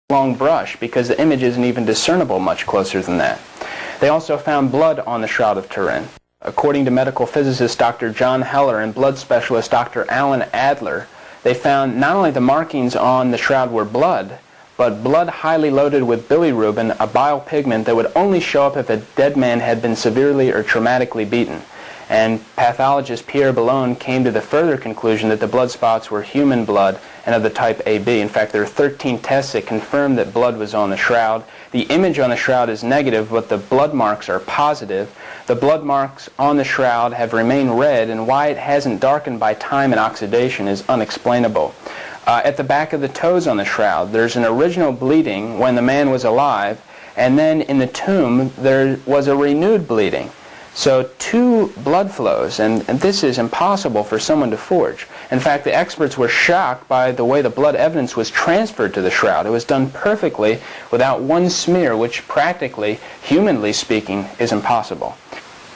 long brush because the image isn't even discernible much closer than that. They also found blood on the Shroud of Turin. According to medical physicist Dr. John Heller and blood specialist Dr. Alan Adler, they found not only the markings on the shroud were blood, but blood highly loaded with bilirubin, a bile pigment that would only show up if a dead man had been severely or traumatically beaten. And pathologist Pierre Boulogne came to the further conclusion that the blood spots were human blood and of the type AB. In fact, there are 13 tests that confirmed that blood was on the shroud. The image on the shroud is negative, but the blood marks are positive. The blood marks on the shroud have remained red, and why it hasn't darkened by time and oxidation is unexplainable. At the back of the toes on the shroud, there's an original bleeding when the man was alive, and then in the tomb there was a renewed bleeding. So two blood flows, and this is impossible for someone to forge. In fact, the experts were shocked by the way the blood evidence was transferred to the shroud. It was done perfectly without one smear, which practically, humanly speaking, is impossible.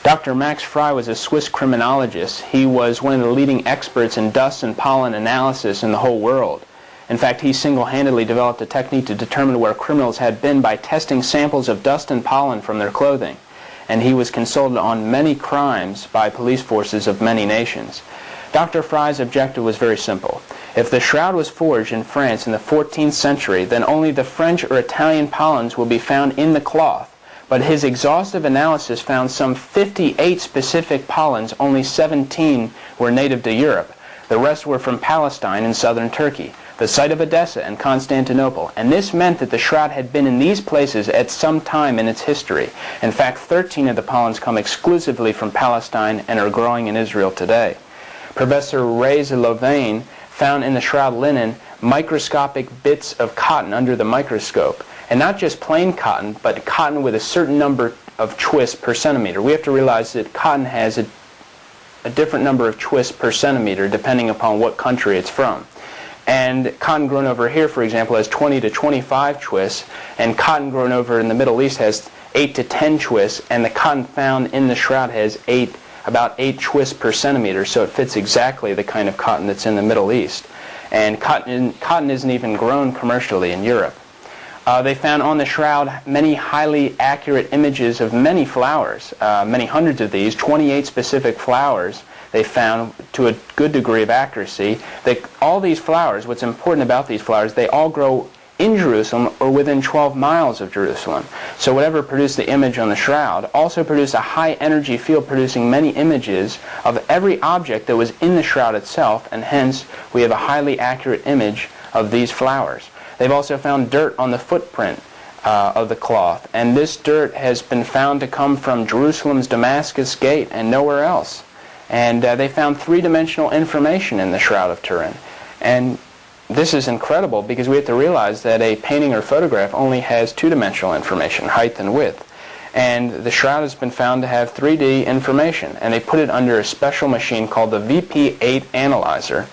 Dr. Max Frey was a Swiss criminologist. He was one of the leading experts in dust and pollen analysis in the whole world. In fact, he single-handedly developed a technique to determine where criminals had been by testing samples of dust and pollen from their clothing. And he was consulted on many crimes by police forces of many nations. Dr. Frey's objective was very simple. If the shroud was forged in France in the 14th century, then only the French or Italian pollens will be found in the cloth. But his exhaustive analysis found some 58 specific pollens, only 17 were native to Europe. The rest were from Palestine and southern Turkey, the site of Edessa and Constantinople, and this meant that the shroud had been in these places at some time in its history. In fact, 13 of the pollens come exclusively from Palestine and are growing in Israel today. Professor Reyes Louvain found in the shroud linen microscopic bits of cotton under the microscope, and not just plain cotton, but cotton with a certain number of twists per centimeter. We have to realize that cotton has a different number of twists per centimeter depending upon what country it's from. And cotton grown over here, for example, has 20 to 25 twists, and cotton grown over in the Middle East has 8 to 10 twists, and the cotton found in the shroud has about 8 twists per centimeter, so it fits exactly the kind of cotton that's in the Middle East. And cotton isn't even grown commercially in Europe. They found on the shroud many highly accurate images of many flowers, many hundreds of these, 28 specific flowers. They found to a good degree of accuracy that all these flowers, what's important about these flowers, they all grow in Jerusalem or within 12 miles of Jerusalem. So whatever produced the image on the shroud also produced a high energy field producing many images of every object that was in the shroud itself, and hence we have a highly accurate image of these flowers. They've also found dirt on the footprint of the cloth, and this dirt has been found to come from Jerusalem's Damascus Gate and nowhere else. And they found three-dimensional information in the Shroud of Turin. And this is incredible because we have to realize that a painting or photograph only has two-dimensional information, height and width. And the shroud has been found to have 3D information, and they put it under a special machine called the VP8 analyzer.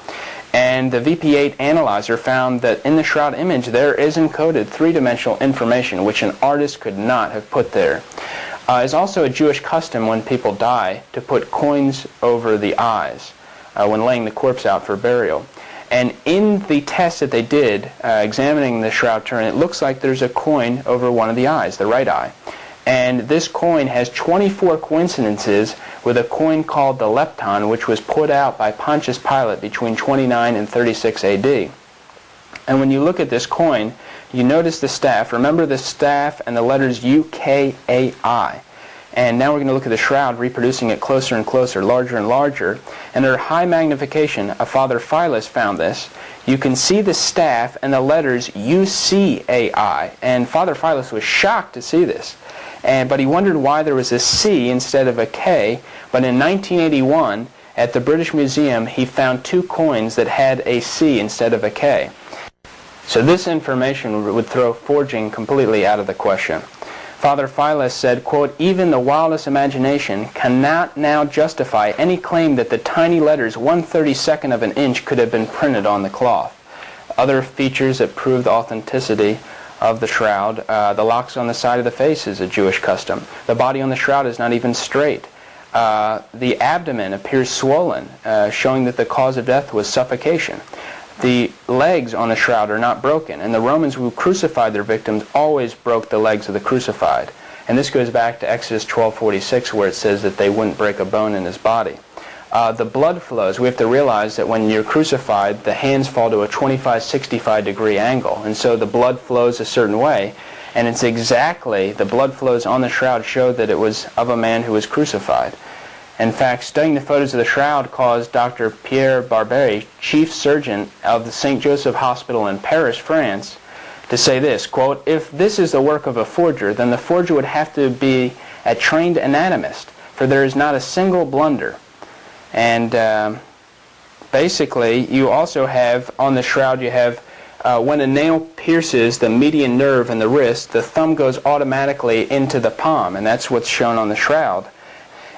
And the VP8 analyzer found that in the shroud image there is encoded three-dimensional information which an artist could not have put there. It's also a Jewish custom when people die to put coins over the eyes when laying the corpse out for burial. And in the test that they did, examining the Shroud of Turin, it looks like there's a coin over one of the eyes, the right eye. And this coin has 24 coincidences with a coin called the lepton, which was put out by Pontius Pilate between 29 and 36 AD. And when you look at this coin, you notice the staff. Remember the staff and the letters UKAI. And now we're going to look at the shroud, reproducing it closer and closer, larger and larger. And under high magnification, Father Philas found this. You can see the staff and the letters UCAI. And Father Philas was shocked to see this. But he wondered why there was a C instead of a K. But in 1981, at the British Museum, he found two coins that had a C instead of a K. So this information would throw forging completely out of the question. Father Philas said, quote, "Even the wildest imagination cannot now justify any claim that the tiny letters 1/32 of an inch could have been printed on the cloth." Other features that prove the authenticity of the shroud, the locks on the side of the face is a Jewish custom. The body on the shroud is not even straight. The abdomen appears swollen, showing that the cause of death was suffocation. The legs on the shroud are not broken, and the Romans who crucified their victims always broke the legs of the crucified. And this goes back to Exodus 12:46, where it says that they wouldn't break a bone in his body. The blood flows. We have to realize that when you're crucified, the hands fall to a 25-65 degree angle, and so the blood flows a certain way. And it's exactly, the blood flows on the shroud show that it was of a man who was crucified. In fact, studying the photos of the shroud caused Dr. Pierre Barbier, chief surgeon of the St. Joseph Hospital in Paris, France, to say this, quote, "If this is the work of a forger, then the forger would have to be a trained anatomist, for there is not a single blunder." And basically, you also have, on the shroud, you have when a nail pierces the median nerve in the wrist, the thumb goes automatically into the palm, and that's what's shown on the shroud.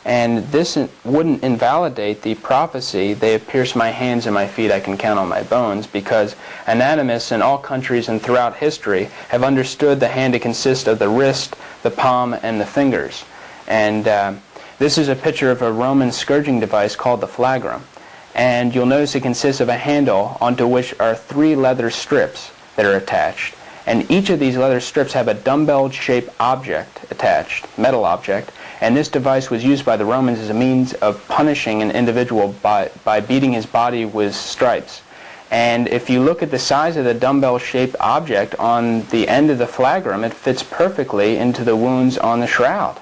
And this wouldn't invalidate the prophecy, "They have pierced my hands and my feet, I can count on my bones," because anatomists in all countries and throughout history have understood the hand to consist of the wrist, the palm, and the fingers. And this is a picture of a Roman scourging device called the flagrum. And you'll notice it consists of a handle onto which are 3 leather strips that are attached. And each of these leather strips have a dumbbell-shaped object attached, metal object, and this device was used by the Romans as a means of punishing an individual by beating his body with stripes. And if you look at the size of the dumbbell-shaped object on the end of the flagrum, it fits perfectly into the wounds on the shroud.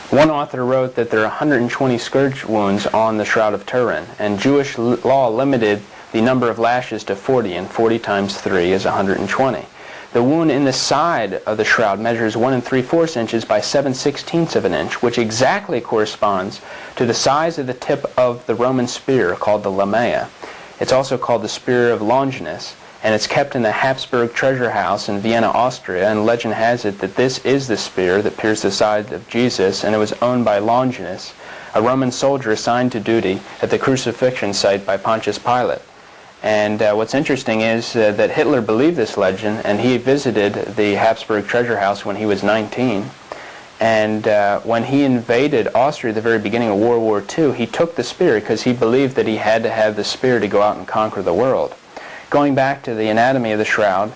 One author wrote that there are 120 scourge wounds on the Shroud of Turin, and Jewish law limited the number of lashes to 40, and 40 times 3 is 120. The wound in the side of the shroud measures 1 3/4 inches by 7/16 of an inch, which exactly corresponds to the size of the tip of the Roman spear called the lamea. It's also called the Spear of Longinus, and it's kept in the Habsburg treasure house in Vienna, Austria, and legend has it that this is the spear that pierced the side of Jesus, and it was owned by Longinus, a Roman soldier assigned to duty at the crucifixion site by Pontius Pilate. And what's interesting is that Hitler believed this legend, and he visited the Habsburg treasure house when he was 19. And when he invaded Austria at the very beginning of World War II, he took the spear because he believed that he had to have the spear to go out and conquer the world. Going back to the anatomy of the shroud,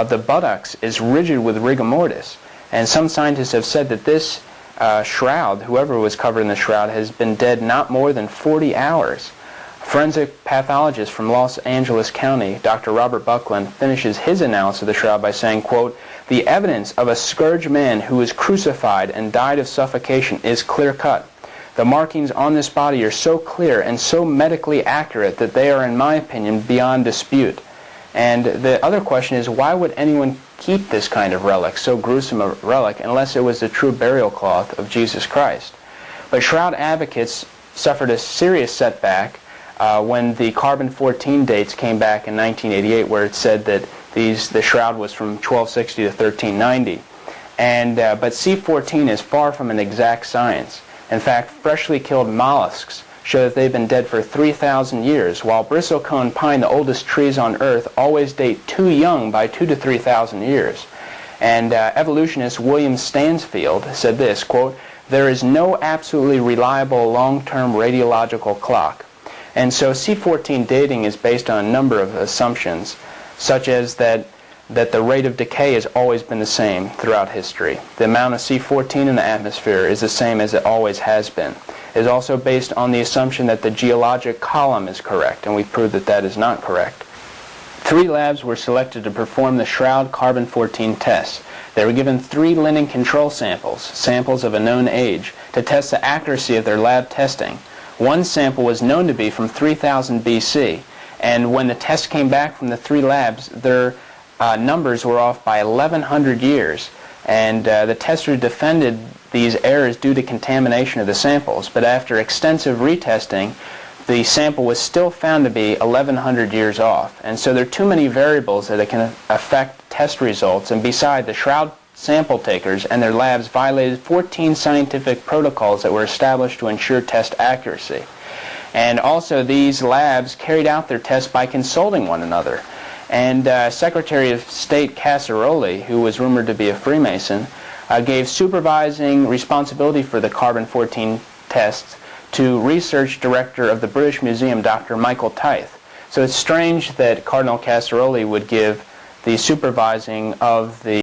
the buttocks is rigid with rigor mortis. And some scientists have said that this shroud, whoever was covered in the shroud, has been dead not more than 40 hours. A forensic pathologist from Los Angeles County, Dr. Robert Buckland, finishes his analysis of the shroud by saying, quote, "The evidence of a scourged man who was crucified and died of suffocation is clear-cut. The markings on this body are so clear and so medically accurate that they are, in my opinion, beyond dispute." And the other question is, why would anyone keep this kind of relic, so gruesome a relic, unless it was the true burial cloth of Jesus Christ? But shroud advocates suffered a serious setback when the carbon-14 dates came back in 1988, where it said that the shroud was from 1260 to 1390. But C14 is far from an exact science. In fact, freshly killed mollusks show that they've been dead for 3,000 years, while bristlecone pine, the oldest trees on Earth, always date too young by 2,000 to 3,000 years. And evolutionist William Stansfield said this, quote, "There is no absolutely reliable long-term radiological clock." And so C14 dating is based on a number of assumptions, such as that the rate of decay has always been the same throughout history. The amount of C14 in the atmosphere is the same as it always has been. It is also based on the assumption that the geologic column is correct, and we've proved that that is not correct. 3 labs were selected to perform the shroud carbon-14 tests. They were given 3 linen control samples, samples of a known age, to test the accuracy of their lab testing. One sample was known to be from 3000 BC, and when the test came back from the 3 labs, their numbers were off by 1100 years, and the testers defended these errors due to contamination of the samples. But after extensive retesting, the sample was still found to be 1100 years off. And so there are too many variables that it can affect test results, and besides, the shroud sample takers and their labs violated 14 scientific protocols that were established to ensure test accuracy. And also, these labs carried out their tests by consulting one another. And Secretary of State Casseroli, who was rumored to be a Freemason, gave supervising responsibility for the carbon-14 tests to Research Director of the British Museum, Dr. Michael Tithe. So it's strange that Cardinal Casseroli would give the supervising of the